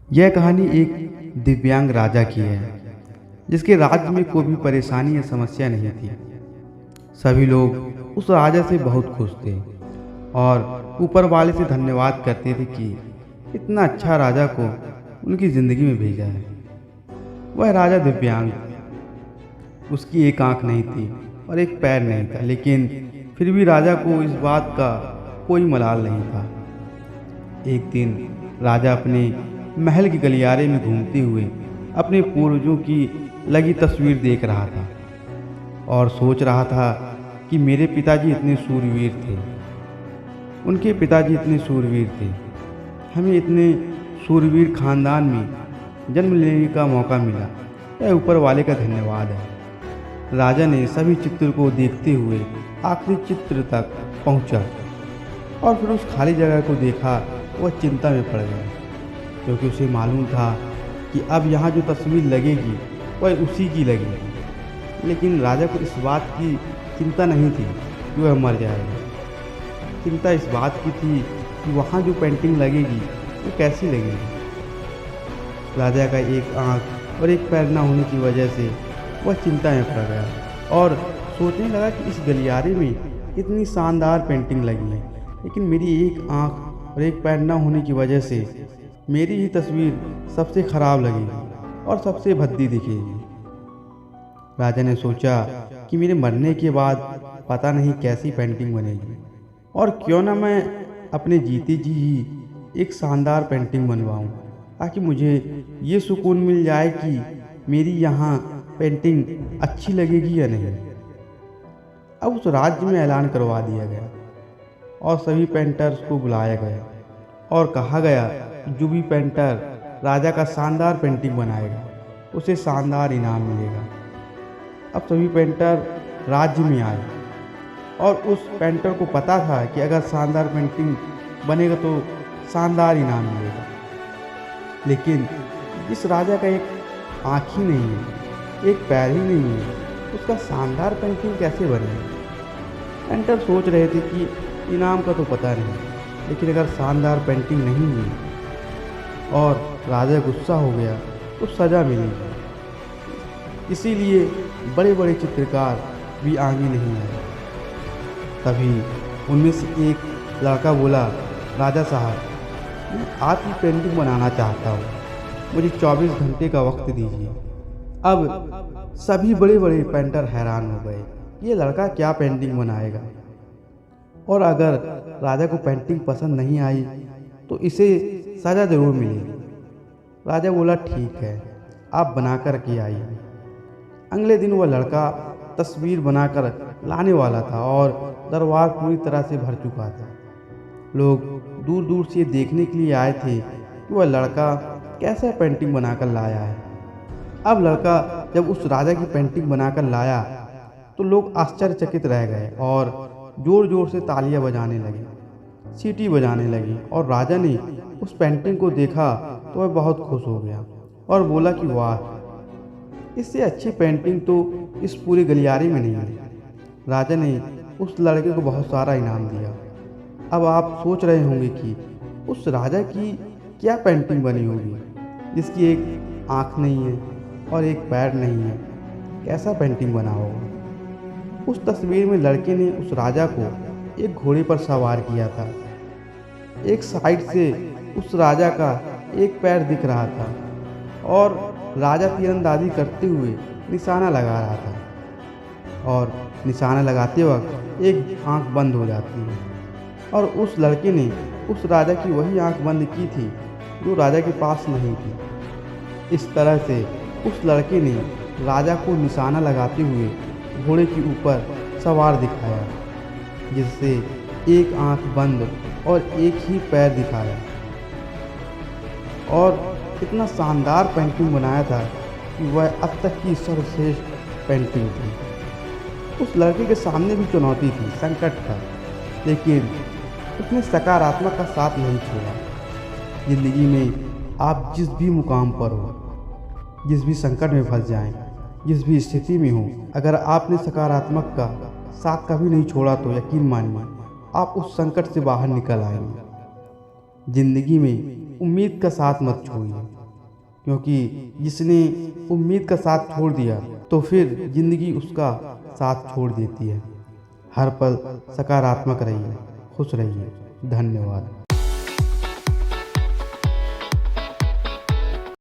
यह कहानी एक दिव्यांग राजा की है जिसके राज्य में कोई भी परेशानी या समस्या नहीं थी। सभी लोग उस राजा से बहुत खुश थे और ऊपर वाले से धन्यवाद करते थे कि इतना अच्छा राजा को उनकी ज़िंदगी में भेजा है। वह राजा दिव्यांग, उसकी एक आंख नहीं थी और एक पैर नहीं था, लेकिन फिर भी राजा को इस बात का कोई मलाल नहीं था। एक दिन राजा अपने महल के गलियारे में घूमते हुए अपने पूर्वजों की लगी तस्वीर देख रहा था और सोच रहा था कि मेरे पिताजी इतने शूरवीर थे, उनके पिताजी इतने शूरवीर थे, हमें इतने शूरवीर खानदान में जन्म लेने का मौका मिला। यह ऊपर वाले का धन्यवाद है। राजा ने सभी चित्र को देखते हुए आखिरी चित्र तक पहुंचा और फिर उस खाली जगह को देखा। वह चिंता में पड़ गया क्योंकि उसे मालूम था कि अब यहाँ जो तस्वीर लगेगी वह उसी की लगेगी। लेकिन राजा को इस बात की चिंता नहीं थी कि वह मर जाएगा। चिंता इस बात की थी कि वहाँ जो पेंटिंग लगेगी वो कैसी लगेगी। राजा का एक आंख और एक पैर न होने की वजह से वह चिंता में पड़ गया और सोचने लगा कि इस गलियारे में इतनी शानदार पेंटिंग लगी है, लेकिन मेरी एक आंख और एक पैर न होने की वजह से मेरी ही तस्वीर सबसे ख़राब लगेगी और सबसे भद्दी दिखेगी। राजा ने सोचा कि मेरे मरने के बाद पता नहीं कैसी पेंटिंग बनेगी, और क्यों ना मैं अपने जीते जी ही एक शानदार पेंटिंग बनवाऊं, ताकि मुझे ये सुकून मिल जाए कि मेरी यहाँ पेंटिंग अच्छी लगेगी या नहीं। अब उस राज्य में ऐलान करवा दिया गया और सभी पेंटर्स को बुलाया गया और कहा गया जो भी पेंटर राजा का शानदार पेंटिंग बनाएगा उसे शानदार इनाम मिलेगा। अब सभी पेंटर राज्य में आए और उस पेंटर को पता था कि अगर शानदार पेंटिंग बनेगा तो शानदार इनाम मिलेगा। लेकिन इस राजा का एक आँख ही नहीं है, एक पैर ही नहीं है, उसका शानदार पेंटिंग कैसे बनेगा। पेंटर सोच रहे थे कि इनाम का तो पता नहीं, लेकिन अगर शानदार पेंटिंग नहीं हुई और राजा गुस्सा हो गया तो सज़ा मिलेगी। इसीलिए बड़े बड़े चित्रकार भी आगे नहीं आए। तभी उनमें से एक लड़का बोला, राजा साहब, मैं आपकी पेंटिंग बनाना चाहता हूँ, मुझे 24 घंटे का वक्त दीजिए। अब सभी बड़े बड़े पेंटर हैरान हो गए, ये लड़का क्या पेंटिंग बनाएगा, और अगर राजा को पेंटिंग पसंद नहीं आई तो इसे सज़ा ज़रूर मिलेगी। राजा बोला, ठीक है, आप बनाकर के आइए। अगले दिन वह लड़का तस्वीर बनाकर लाने वाला था और दरबार पूरी तरह से भर चुका था। लोग दूर दूर से देखने के लिए आए थे कि वह लड़का कैसा पेंटिंग बनाकर लाया है। अब लड़का जब उस राजा की पेंटिंग बनाकर लाया तो लोग आश्चर्यचकित रह गए और ज़ोर ज़ोर से तालियां बजाने लगे, सीटी बजाने लगी। और राजा ने उस पेंटिंग को देखा तो वह बहुत खुश हो गया और बोला कि वाह, इससे अच्छी पेंटिंग तो इस पूरे गलियारे में नहीं है। राजा ने उस लड़के को बहुत सारा इनाम दिया। अब आप सोच रहे होंगे कि उस राजा की क्या पेंटिंग बनी होगी जिसकी एक आँख नहीं है और एक पैर नहीं है, कैसा पेंटिंग बना होगा। उस तस्वीर में लड़के ने उस राजा को एक घोड़े पर सवार किया था। एक साइड से उस राजा का एक पैर दिख रहा था और राजा तीरंदाजी करते हुए निशाना लगा रहा था, और निशाना लगाते वक्त एक आंख बंद हो जाती है, और उस लड़के ने उस राजा की वही आंख बंद की थी जो राजा के पास नहीं थी। इस तरह से उस लड़के ने राजा को निशाना लगाते हुए घोड़े के ऊपर सवार दिखाया, जिससे एक आंख बंद और एक ही पैर दिखाया, और इतना शानदार पेंटिंग बनाया था कि वह अब तक की सर्वश्रेष्ठ पेंटिंग थी। उस लड़के के सामने भी चुनौती थी, संकट था, लेकिन उसने सकारात्मक का साथ नहीं छोड़ा। ज़िंदगी में आप जिस भी मुकाम पर हो, जिस भी संकट में फंस जाएं, जिस भी स्थिति में हो, अगर आपने सकारात्मक का साथ कभी नहीं छोड़ा तो यकीन मानिए आप उस संकट से बाहर निकल आएंगे। ज़िंदगी में उम्मीद का साथ मत छोड़िए। क्योंकि जिसने उम्मीद का साथ छोड़ दिया तो फिर जिंदगी उसका साथ छोड़ देती है। हर पल सकारात्मक रहिए, खुश रहिए। धन्यवाद।